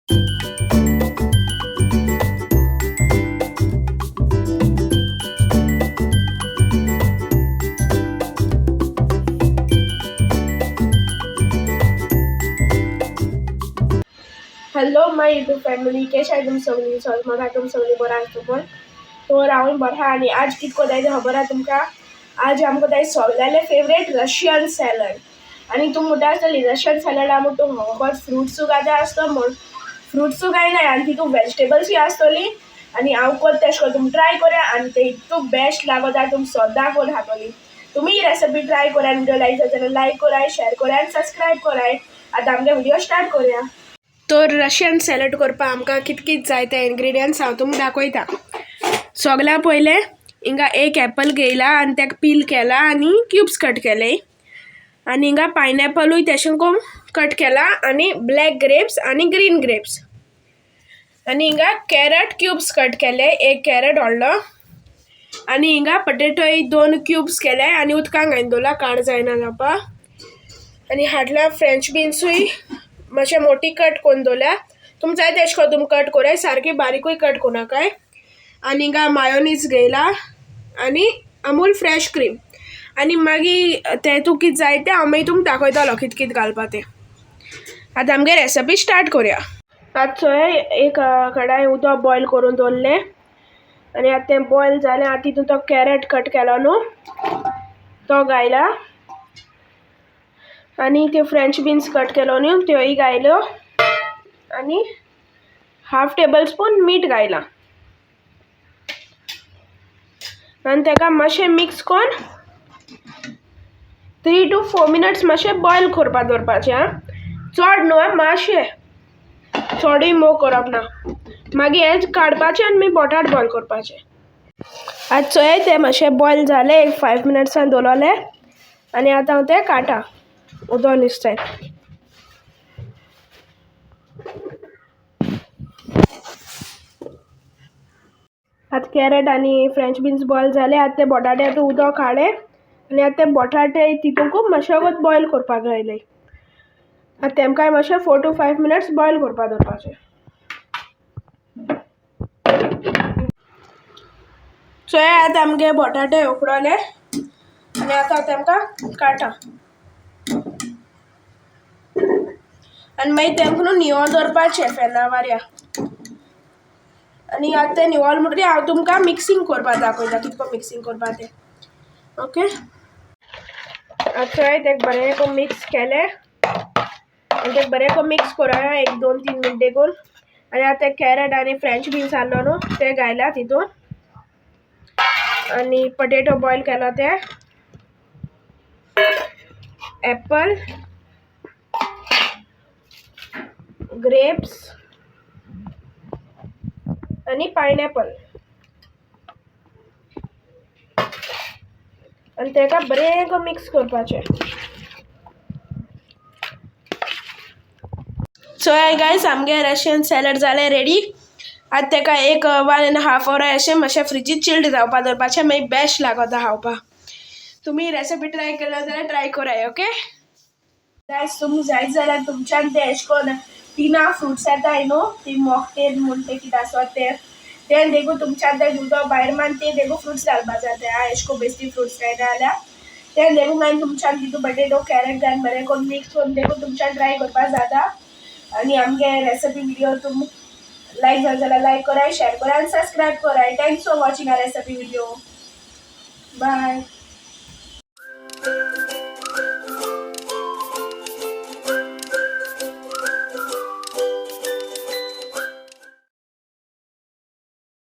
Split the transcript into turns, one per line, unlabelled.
Hello माय YouTube family कशें आहाय तुम सगळीं म्हाका तुम सगळीं बरो आसा पण तो हांव बरो आहा आनी आज कितें कोताय तें खबर आहा तुमकां आज आमकां जाय सगळ्याले फेवरेट रशियन सॅलड आनी तुम म्हणटा आसतली रशियन सॅलड आहा म्हूण तूं फकत फ्रुट्सू घाता आसतो म्हूण फ्रुट्सू कांय आनी तितून वेजिटेबल्सूय आसतली आनी हांव कोत तेश कोन्न तुमी ट्राय करा आनी ते इतू बेस्ट लागोता तुमी सोद्दां कोन्न खातोली तुमी ही रेसिपी ट्राय करा व्हिडिओ लायक जाता जाल्यार लायक कराय शेअर कराय आनी सबस्क्रायब कराय आतां आमगे व्हिडिओ स्टार्ट करूया। तर रशियन सॅलड करपाक आमकां कित जाय ते इन्ग्रेडियंट्स हांव तुमकां दाखयता। सगळ्या पयले हिंगा एक एप्पल घेयला आनी तेका पील केला आनी क्यूब्स कट केले आनी हिंगा पायनॅपलूय तेशें कोन्न कट केला आनी ब्लॅक ग्रेप्स आनी ग्रीन ग्रेप्स आनी हिंगा कॅरट क्यूब्स कट केले एक कॅरट व्हडलो आनी हिंगा पोटेटोय 2 क्यूब्स केले आनी उदकांत घालून दवरला काळ जायना जावपाक आनी हाडला फ्रेंच बिन्सूय मातशें मोटी कट करून दवरल्या तुमकां जाय तेश कोन्न तुमी कट कराय सारकी बारीकूय कट कोनाकाय आनी हिंगा मायोनीज घेयला आनी अमूल फ्रेश क्रीम आनी मागीर ते तूं कितें जाय तें हांव मागीर तुमकां दाखयतलो कितें कितें घालपा तें। आतां आमगे रेसिपी स्टार्ट करुया। आतां चोय एक कडाय उदक बॉयल करून दवरलें आनी आतां तें बॉयल जालें आतां तितून तो कॅरट कट केलो न्हू तो घायला आनी ते फ्रेंच बीन्स कट केलो न्हू त्योय घायल्यो आनी हाफ टेबल स्पून मीठ घायला आनी तेका मातशें मिक्स कोन्न 3 to 4 मिनट्स मातशें बॉयल करपा दवरपाचें आं चड न्हू आं मातशें चडूय मोव करप ना मागीर हें काडपाचें आनी मागीर बोटाट बॉयल करपाचें। आतां चोय तें मातशें बॉयल जालें एक 5 मिनट्सान दवरलें आनी आतां हांव तें काडटा उदक निसताय आतां कॅरट आनी फ्रेंच बीन्स बॉयल जाले आतां ते बोटाट्याचें उदक काडलें आनी आतां ते बोटाटे तितूंकूच मातशें वगत बॉयल करपाक घायले आतां तेमकांय मातशें 4 to 5 मिनट्स बॉयल करपा दवरपाचें। चोय आतां आमगे बोटाटे उकडोले आनी आतां हांव तेमकां काडटा आनी मागीर तेमकां न्हू निवळ दवरपाचें फेना वाऱ्या आनी आतां तें निवळ म्हणटरी हांव तुमकां मिक्सींग करपाक दाखयता कितें को मिक्सींग करपा तें ओके। आतां तेका बरें को मिक्स केलें आनी तेका बरें को मिक्स करूया एक 2-3 मिनट देखून आनी आतां कॅरट आनी फ्रेंच बीन्स आहलो न्हू ते घायला तितून आनी पोटेटो बॉयल केलो ते एप्पल ग्रेप्स आनी पायनॅपल आनी तेका बरें को मिक्स करपाचें। सो गायस आमगे रशियन सॅलड जालें रेडी आतां तेका एक 1.5 hour अशें मातशें फ्रिजींत चिल्ड जावपा दवरपाचें मागीर बेस्ट लागोता खावपाक। तुमी रेसिपी ट्राय केल्या जाल्यार ट्राय कराय ओके गायस तुमकां जाय जाल्यार तुमच्यान तें एशें कोन्न टिना फ्रुट्स येताय न्हू ती मॉकटेल म्हूण तें कितें आसता तें देखून तुमच्यान तें उदक भायर मारून तें देखून फ्रुट्स घालपा जाय हांव एशें को बेश्टी फ्रुट्स घायना जाल्यार तें देखून मागीर तुमच्यान तितून पोटेटो कॅरट घालून बरें करून मिक्स करून देखून तुमच्यान ट्राय करपा जाता आनी आमगे रेसिपी व्हिडिओ तुम लायक जाल जाल्यार लायक कराय शेअर कराय आनी सबस्क्रायब कराय। Thanks for watching our recipe video bye.